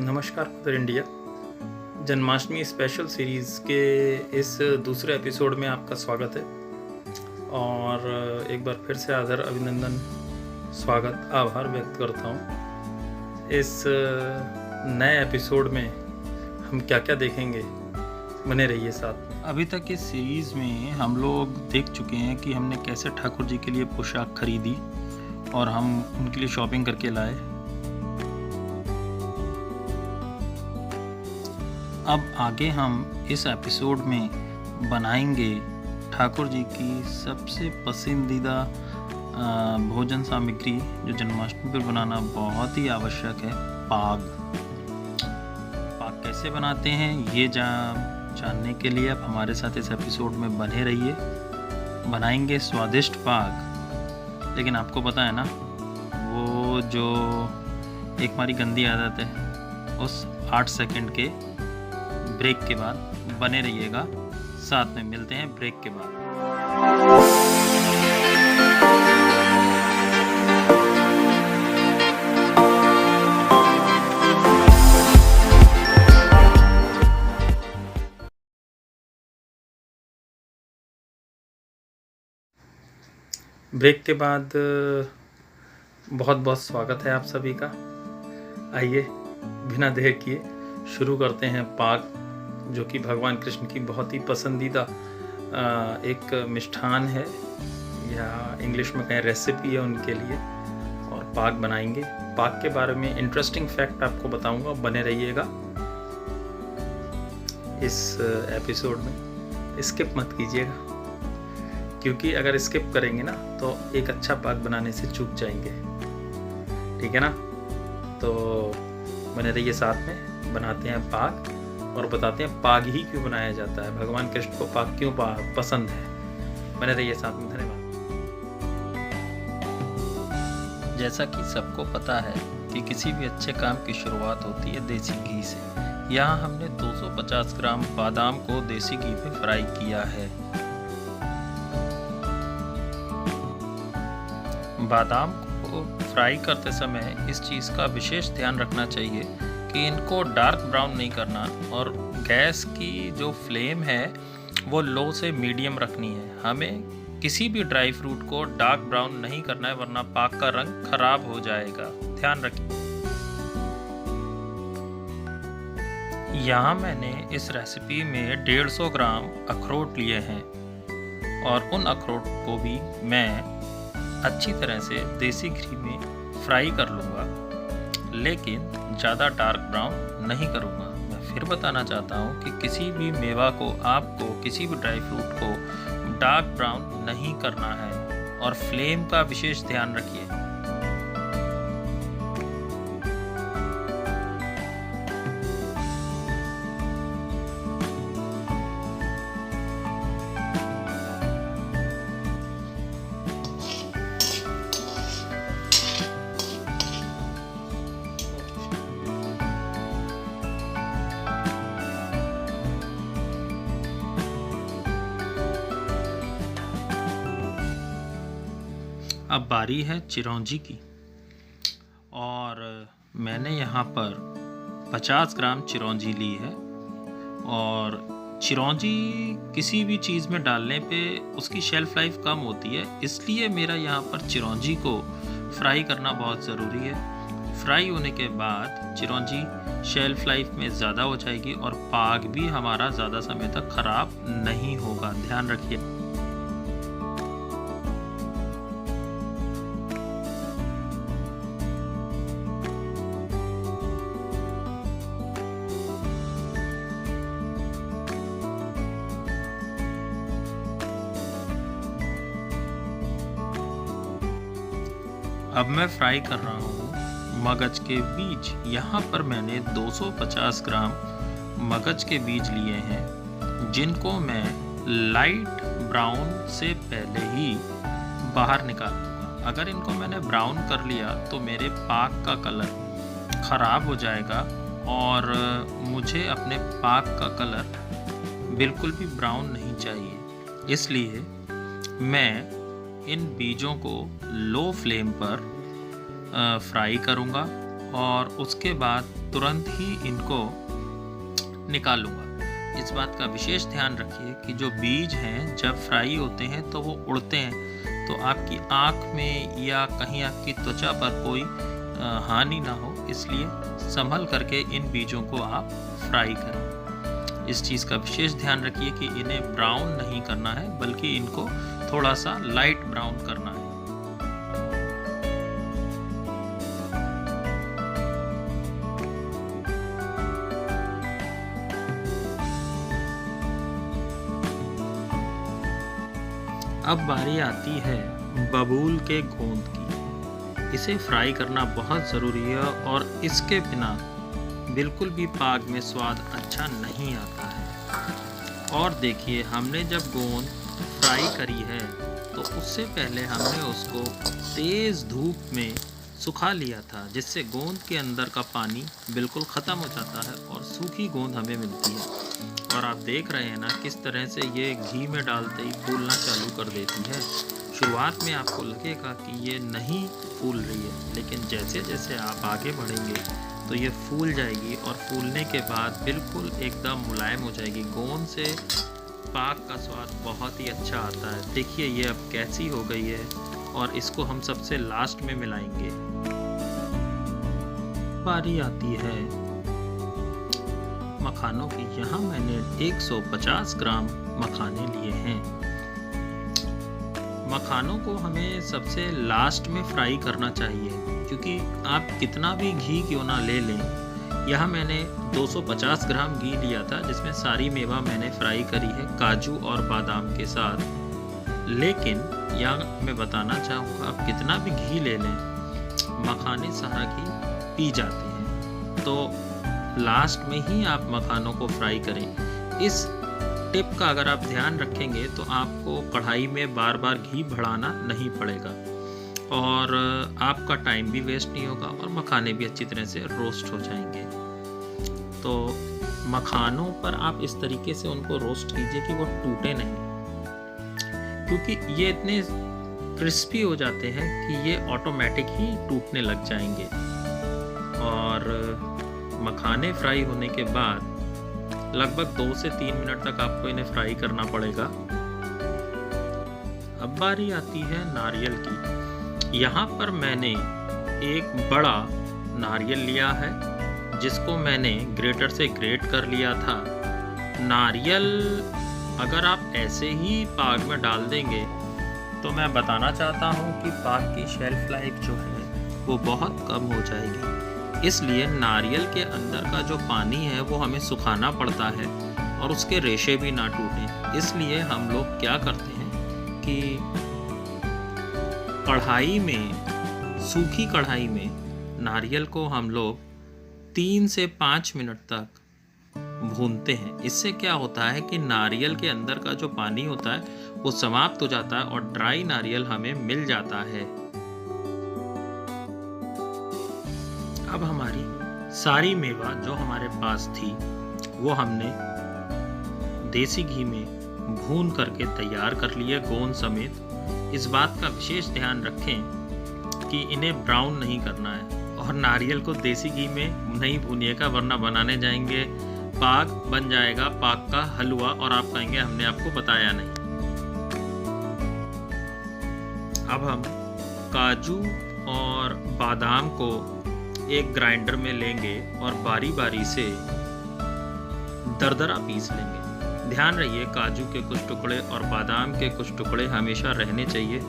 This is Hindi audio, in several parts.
नमस्कार mother India. Janmashtami special series के इस दूसरे एपिसोड में आपका स्वागत है और एक बार फिर से आदर अभिनंदन स्वागत आभार व्यक्त करता हूँ। इस नए एपिसोड में हम क्या क्या देखेंगे, बने रहिए साथ। अभी तक इस सीरीज़ में हम लोग देख चुके हैं कि हमने कैसे ठाकुर जी के लिए पोशाक खरीदी और हम उनके लिए शॉपिंग करके लाए। अब आगे हम इस एपिसोड में बनाएंगे ठाकुर जी की सबसे पसंदीदा भोजन सामग्री जो जन्माष्टमी पर बनाना बहुत ही आवश्यक है, पाग। पाग कैसे बनाते हैं ये जानने के लिए आप हमारे साथ इस एपिसोड में बने रहिए। बनाएंगे स्वादिष्ट पाग, लेकिन आपको पता है ना, वो जो एक हमारी गंदी आदत है, उस 8 सेकंड के ब्रेक के बाद बने रहिएगा साथ में। मिलते हैं ब्रेक के बाद। ब्रेक के बाद बहुत बहुत स्वागत है आप सभी का। आइए बिना देर किए शुरू करते हैं पाग, जो कि भगवान कृष्ण की बहुत ही पसंदीदा एक मिष्ठान है, या इंग्लिश में कहें रेसिपी है उनके लिए, और पाग बनाएंगे। पाग के बारे में इंटरेस्टिंग फैक्ट आपको बताऊंगा, बने रहिएगा इस एपिसोड में। स्किप मत कीजिएगा, क्योंकि अगर स्किप करेंगे ना तो एक अच्छा पाग बनाने से चूक जाएंगे, ठीक है ना। तो बने रहिए साथ में, बनाते हैं पाग और बताते हैं पाग ही क्यों बनाया जाता है, भगवान कृष्ण को पाग क्यों पसंद है। बने रहिए साथ में, धन्यवाद। जैसा कि सबको पता है कि किसी भी अच्छे काम की शुरुआत होती है देसी घी से। यहाँ हमने 250 ग्राम बादाम को देसी घी में फ्राई किया है। बादाम को फ्राई करते समय इस चीज़ का विशेष ध्यान रखना चाहिए कि इनको डार्क ब्राउन नहीं करना, और गैस की जो फ्लेम है वो लो से मीडियम रखनी है। हमें किसी भी ड्राई फ्रूट को डार्क ब्राउन नहीं करना है, वरना पाक का रंग खराब हो जाएगा, ध्यान रखिए। यहाँ मैंने इस रेसिपी में 150 ग्राम अखरोट लिए हैं, और उन अखरोट को भी मैं अच्छी तरह से देसी घी में फ्राई कर लूँगा, लेकिन ज़्यादा डार्क ब्राउन नहीं करूँगा। मैं फिर बताना चाहता हूँ कि किसी भी मेवा को, आपको किसी भी ड्राई फ्रूट को डार्क ब्राउन नहीं करना है, और फ्लेम का विशेष ध्यान रखिए। अब बारी है चिरौंजी की, और मैंने यहाँ पर 50 ग्राम चिरौंजी ली है। और चिरौंजी किसी भी चीज़ में डालने पे उसकी शेल्फ लाइफ कम होती है, इसलिए मेरा यहाँ पर चिरौंजी को फ्राई करना बहुत ज़रूरी है। फ्राई होने के बाद चिरौंजी शेल्फ लाइफ में ज़्यादा हो जाएगी और पाग भी हमारा ज़्यादा समय तक ख़राब नहीं होगा, ध्यान रखिए। अब मैं फ्राई कर रहा हूँ मगज के बीज। यहाँ पर मैंने 250 ग्राम मगज के बीज लिए हैं, जिनको मैं लाइट ब्राउन से पहले ही बाहर निकाल दूँगा। अगर इनको मैंने ब्राउन कर लिया तो मेरे पाक का कलर ख़राब हो जाएगा, और मुझे अपने पाक का कलर बिल्कुल भी ब्राउन नहीं चाहिए। इसलिए मैं इन बीजों को लो फ्लेम पर फ्राई करूँगा और उसके बाद तुरंत ही इनको निकालूंगा। इस बात का विशेष ध्यान रखिए कि जो बीज हैं जब फ्राई होते हैं तो वो उड़ते हैं, तो आपकी आँख में या कहीं आपकी त्वचा पर कोई हानि ना हो, इसलिए संभल करके इन बीजों को आप फ्राई करें। इस चीज़ का विशेष ध्यान रखिए कि इन्हें ब्राउन नहीं करना है, बल्कि इनको थोड़ा सा लाइट ब्राउन करना है। अब बारी आती है बबूल के गोंद की। इसे फ्राई करना बहुत ज़रूरी है और इसके बिना बिल्कुल भी पाग में स्वाद अच्छा नहीं आता है। और देखिए, हमने जब गोंद फ्राई करी है तो उससे पहले हमने उसको तेज़ धूप में सुखा लिया था, जिससे गोंद के अंदर का पानी बिल्कुल ख़त्म हो जाता है और सूखी गोंद हमें मिलती है। और आप देख रहे हैं ना किस तरह से ये घी में डालते ही फूलना चालू कर देती है। शुरुआत में आपको लगेगा कि ये नहीं फूल रही है, लेकिन जैसे जैसे आप आगे बढ़ेंगे तो ये फूल जाएगी और फूलने के बाद बिल्कुल एकदम मुलायम हो जाएगी। गोंद से पाक का स्वाद बहुत ही अच्छा आता है। देखिए ये अब कैसी हो गई है और इसको हम सबसे लास्ट में मिलाएंगे। बारी आती है मखानों की। यहाँ मैंने 150 ग्राम मखाने लिए हैं। मखानों को हमें सबसे लास्ट में फ्राई करना चाहिए, क्योंकि आप कितना भी घी क्यों ना ले लें। यहाँ मैंने 250 ग्राम घी लिया था, जिसमें सारी मेवा मैंने फ्राई करी है काजू और बादाम के साथ। लेकिन यहाँ मैं बताना चाहूँगा, आप कितना भी घी ले लें, मखाने सारा घी पी जाते हैं। तो लास्ट में ही आप मखानों को फ्राई करें। इस टिप का अगर आप ध्यान रखेंगे तो आपको कढ़ाई में बार बार घी बढ़ाना नहीं पड़ेगा और आपका टाइम भी वेस्ट नहीं होगा और मखाने भी अच्छी तरह से रोस्ट हो जाएंगे। तो मखानों पर आप इस तरीके से उनको रोस्ट कीजिए कि वो टूटे नहीं, क्योंकि ये इतने क्रिस्पी हो जाते हैं कि ये ऑटोमेटिक ही टूटने लग जाएंगे। और मखाने फ्राई होने के बाद लगभग 2 से 3 मिनट तक आपको इन्हें फ्राई करना पड़ेगा। अब बारी आती है नारियल की। यहाँ पर मैंने एक बड़ा नारियल लिया है, जिसको मैंने ग्रेटर से ग्रेट कर लिया था। नारियल अगर आप ऐसे ही पाग में डाल देंगे तो मैं बताना चाहता हूँ कि पाग की शेल्फ लाइफ जो है वो बहुत कम हो जाएगी। इसलिए नारियल के अंदर का जो पानी है वो हमें सुखाना पड़ता है और उसके रेशे भी ना टूटें। इसलिए हम लोग क्या करते हैं कि कढ़ाई में, सूखी कढ़ाई में नारियल को हम लोग 3 से 5 मिनट तक भूनते हैं। इससे क्या होता है कि नारियल के अंदर का जो पानी होता है वो समाप्त हो जाता है और ड्राई नारियल हमें मिल जाता है। अब हमारी सारी मेवा जो हमारे पास थी वो हमने देसी घी में भून करके तैयार कर लिए गोंद समेत। इस बात का विशेष ध्यान रखें कि इन्हें ब्राउन नहीं करना है और नारियल को देसी घी में नहीं भूनिएगा, वरना बनाने जाएंगे पाक बन जाएगा पाक का हलवा और आप कहेंगे हमने आपको बताया नहीं। अब हम काजू और बादाम को एक ग्राइंडर में लेंगे और बारी बारी से दरदरा पीस लेंगे। ध्यान रहिए, काजू के कुछ टुकड़े और बादाम के कुछ टुकड़े हमेशा रहने चाहिए,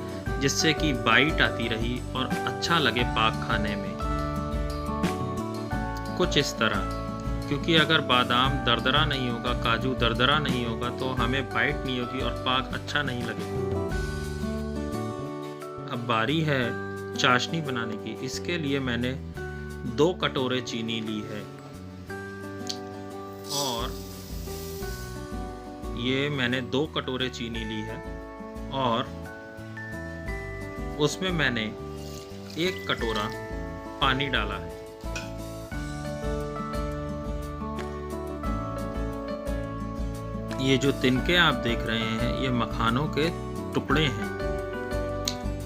जिससे कि बाइट आती रही और अच्छा लगे पाक खाने में। कुछ इस तरह, क्योंकि अगर बादाम दरदरा नहीं होगा, काजू दरदरा नहीं होगा तो हमें बाइट नहीं होगी और पाक अच्छा नहीं लगेगा। अब बारी है चाशनी बनाने की। इसके लिए मैंने 2 कटोरे चीनी ली है और ये मैंने 2 कटोरे चीनी ली है और उसमें मैंने 1 कटोरा पानी डाला है। ये जो तिनके आप देख रहे हैं ये मखानों के टुकड़े हैं।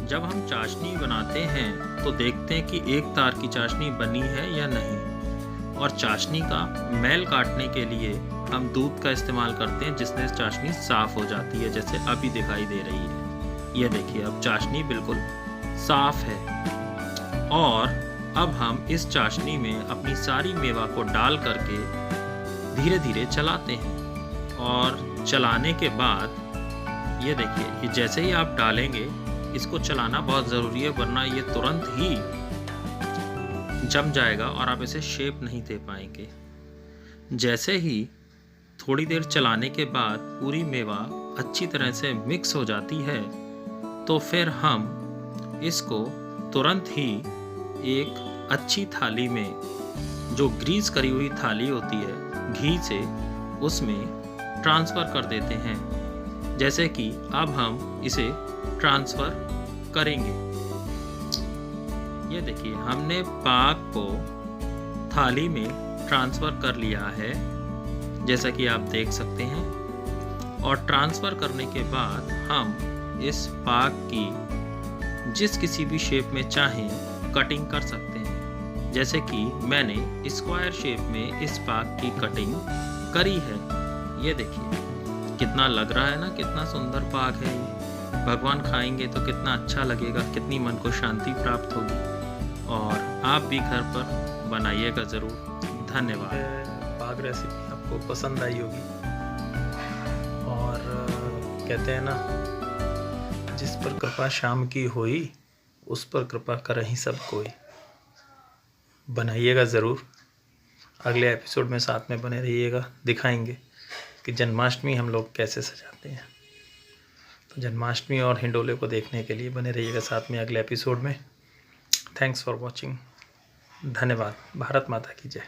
जब हम चाशनी बनाते हैं तो देखते हैं कि एक तार की चाशनी बनी है या नहीं, और चाशनी का मैल काटने के लिए हम दूध का इस्तेमाल करते हैं, जिससे चाशनी साफ हो जाती है, जैसे अभी दिखाई दे रही है। ये देखिए, अब चाशनी बिल्कुल साफ है। और अब हम इस चाशनी में अपनी सारी मेवा को डाल करके धीरे धीरे चलाते हैं, और चलाने के बाद ये देखिए, ये जैसे ही आप डालेंगे, इसको चलाना बहुत ज़रूरी है, वरना ये तुरंत ही जम जाएगा और आप इसे शेप नहीं दे पाएंगे। जैसे ही थोड़ी देर चलाने के बाद पूरी मेवा अच्छी तरह से मिक्स हो जाती है, तो फिर हम इसको तुरंत ही एक अच्छी थाली में, जो ग्रीस करी हुई थाली होती है घी से, उसमें ट्रांसफ़र कर देते हैं। जैसे कि अब हम इसे ट्रांसफ़र करेंगे। ये देखिए, हमने पाक को थाली में ट्रांसफ़र कर लिया है, जैसा कि आप देख सकते हैं। और ट्रांसफ़र करने के बाद हम इस पाक की जिस किसी भी शेप में चाहें कटिंग कर सकते हैं। जैसे कि मैंने स्क्वायर शेप में इस पाक की कटिंग करी है। ये देखिए, कितना लग रहा है ना, कितना सुंदर पाक है ये। भगवान खाएंगे तो कितना अच्छा लगेगा, कितनी मन को शांति प्राप्त होगी। और आप भी घर पर बनाइएगा ज़रूर। धन्यवाद। पाक रेसिपी आपको पसंद आई होगी। और कहते हैं ना, जिस पर कृपा शाम की होई, उस पर कृपा करहि सब कोई। बनाइएगा ज़रूर। अगले एपिसोड में साथ में बने रहिएगा, दिखाएंगे कि जन्माष्टमी हम लोग कैसे सजाते हैं। तो जन्माष्टमी और हिंडोले को देखने के लिए बने रहिएगा साथ में अगले एपिसोड में। Thanks for watching. धन्यवाद। भारत माता की जय।